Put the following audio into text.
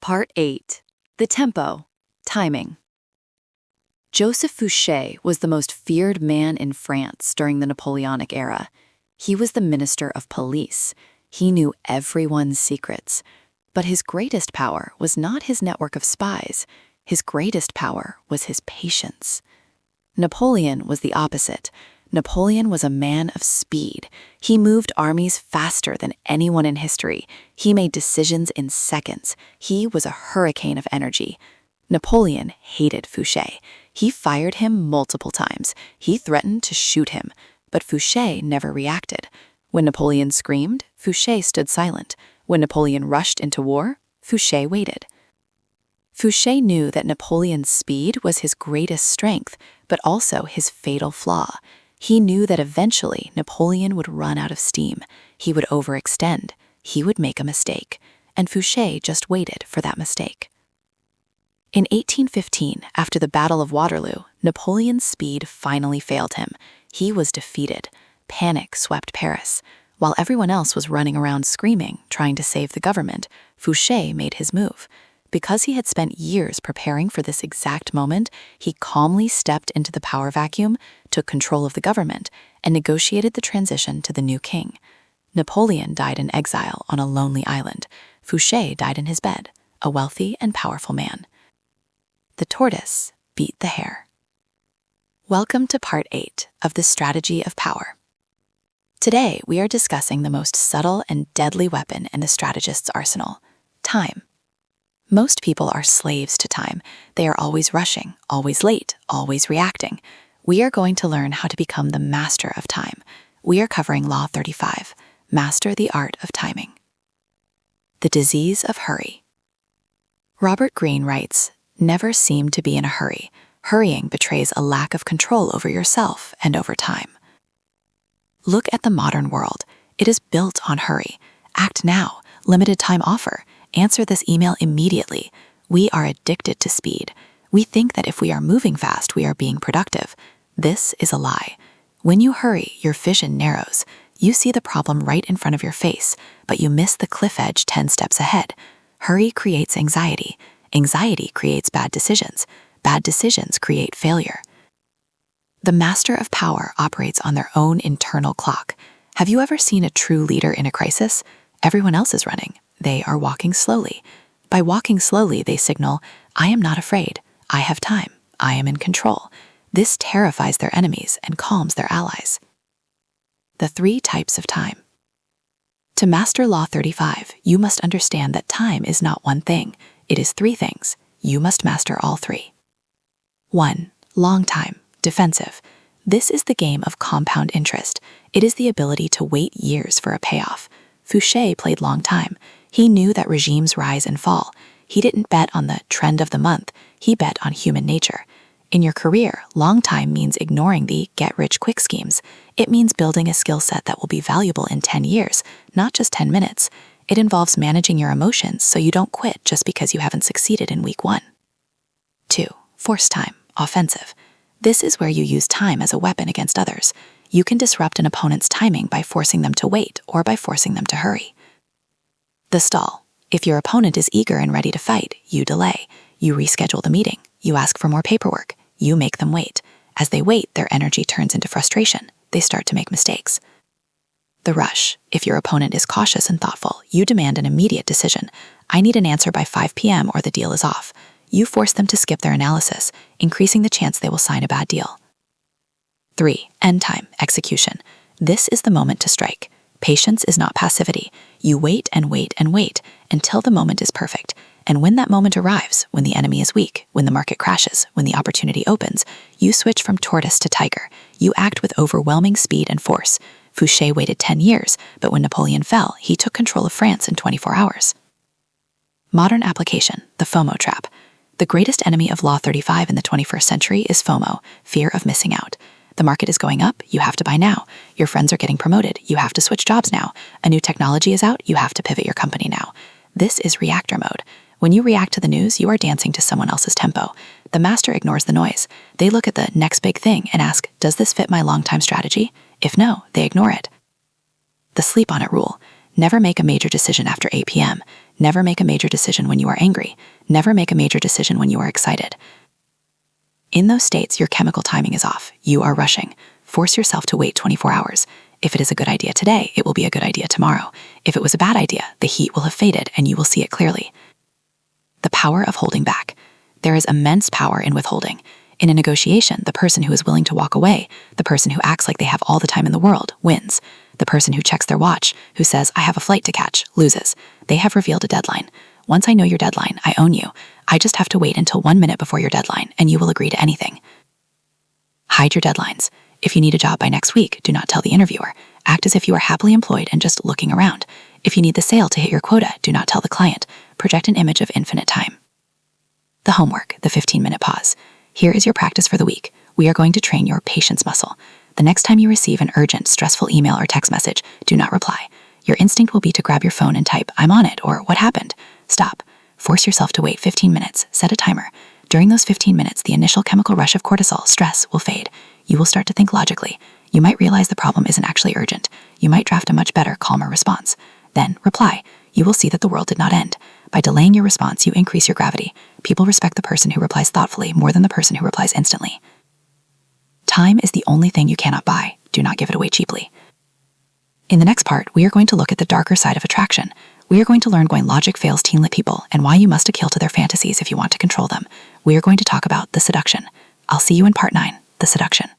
Part 8. The Tempo. Timing. Joseph Fouché was the most feared man in France during the Napoleonic era. He was the minister of police. He knew everyone's secrets. But his greatest power was not his network of spies. His greatest power was his patience. Napoleon was the opposite. Napoleon was a man of speed. He moved armies faster than anyone in history. He made decisions in seconds. He was a hurricane of energy. Napoleon hated Fouché. He fired him multiple times. He threatened to shoot him. But Fouché never reacted. When Napoleon screamed, Fouché stood silent. When Napoleon rushed into war, Fouché waited. Fouché knew that Napoleon's speed was his greatest strength, but also his fatal flaw. He knew that eventually Napoleon would run out of steam. He would overextend. He would make a mistake. And Fouché just waited for that mistake. In 1815, after the Battle of Waterloo, Napoleon's speed finally failed him. He was defeated. Panic swept Paris. While everyone else was running around screaming, trying to save the government, Fouché made his move. Because he had spent years preparing for this exact moment, he calmly stepped into the power vacuum, took control of the government, and negotiated the transition to the new king. Napoleon died in exile on a lonely island. Fouché died in his bed, a wealthy and powerful man. The tortoise beat the hare. Welcome to Part 8 of the Strategy of Power. Today, we are discussing the most subtle and deadly weapon in the strategist's arsenal: time. Most people are slaves to time. They are always rushing, always late, always reacting. We are going to learn how to become the master of time. We are covering Law 35, Master the Art of Timing. The Disease of Hurry. Robert Greene writes, "Never seem to be in a hurry. Hurrying betrays a lack of control over yourself and over time." Look at the modern world. It is built on hurry. Act now. Limited time offer. Answer this email immediately. We are addicted to speed. We think that if we are moving fast, we are being productive. This is a lie. When you hurry, your vision narrows. You see the problem right in front of your face, but you miss the cliff edge 10 steps ahead. Hurry creates anxiety. Anxiety creates bad decisions. Bad decisions create failure. The master of power operates on their own internal clock. Have you ever seen a true leader in a crisis? Everyone else is running. They are walking slowly. By walking slowly, they signal, "I am not afraid. I have time. I am in control." This terrifies their enemies and calms their allies. The 3 types of time. To master Law 35, you must understand that time is not one thing. It is 3 things. You must master all 3. 1. Long time. Defensive. This is the game of compound interest. It is the ability to wait years for a payoff. Fouché played long time. He knew that regimes rise and fall. He didn't bet on the trend of the month. He bet on human nature. In your career, long time means ignoring the get-rich-quick schemes. It means building a skill set that will be valuable in 10 years, not just 10 minutes. It involves managing your emotions so you don't quit just because you haven't succeeded in week 1. 2. Force time. Offensive. This is where you use time as a weapon against others. You can disrupt an opponent's timing by forcing them to wait or by forcing them to hurry. The stall. If your opponent is eager and ready to fight, you delay. You reschedule the meeting. You ask for more paperwork. You make them wait. As they wait, their energy turns into frustration. They start to make mistakes. The rush. If your opponent is cautious and thoughtful, you demand an immediate decision. "I need an answer by 5 p.m. or the deal is off." You force them to skip their analysis, increasing the chance they will sign a bad deal. 3. End time. Execution. This is the moment to strike. Patience is not passivity. You wait and wait and wait until the moment is perfect. And when that moment arrives, when the enemy is weak, when the market crashes, when the opportunity opens, you switch from tortoise to tiger. You act with overwhelming speed and force. Fouché waited 10 years, but when Napoleon fell, he took control of France in 24 hours. Modern application. The FOMO trap. The greatest enemy of Law 35 in the 21st century is FOMO, fear of missing out. The market is going up, you have to buy now. Your friends are getting promoted, you have to switch jobs now. A new technology is out, you have to pivot your company now. This is reactor mode. When you react to the news, you are dancing to someone else's tempo. The master ignores the noise. They look at the next big thing and ask, "Does this fit my long-time strategy?" If no, they ignore it. The sleep on it rule. Never make a major decision after 8 p.m. Never make a major decision when you are angry. Never make a major decision when you are excited. In those states, your chemical timing is off. You are rushing. Force yourself to wait 24 hours. If it is a good idea today, it will be a good idea tomorrow. If it was a bad idea, the heat will have faded and you will see it clearly. The power of holding back. There is immense power in withholding. In a negotiation, the person who is willing to walk away, the person who acts like they have all the time in the world, wins. The person who checks their watch, who says, I have a flight to catch, loses. They have revealed a deadline. Once I know your deadline, I own you. I just have to wait until 1 minute before your deadline, and you will agree to anything. Hide your deadlines. If you need a job by next week, do not tell the interviewer. Act as if you are happily employed and just looking around. If you need the sale to hit your quota, do not tell the client. Project an image of infinite time. The homework, the 15-minute pause. Here is your practice for the week. We are going to train your patience muscle. The next time you receive an urgent, stressful email or text message, do not reply. Your instinct will be to grab your phone and type, I'm on it, or what happened? Stop. Force yourself to wait 15 minutes. Set a timer. During those 15 minutes, the initial chemical rush of cortisol, stress, will fade. You will start to think logically. You might realize the problem isn't actually urgent. You might draft a much better, calmer response. Then, reply. You will see that the world did not end. By delaying your response, you increase your gravity. People respect the person who replies thoughtfully more than the person who replies instantly. Time is the only thing you cannot buy. Do not give it away cheaply. In the next part, we are going to look at the darker side of attraction. We are going to learn why logic fails teen-lit people and why you must appeal to their fantasies if you want to control them. We are going to talk about the seduction. I'll see you in part 9, the seduction.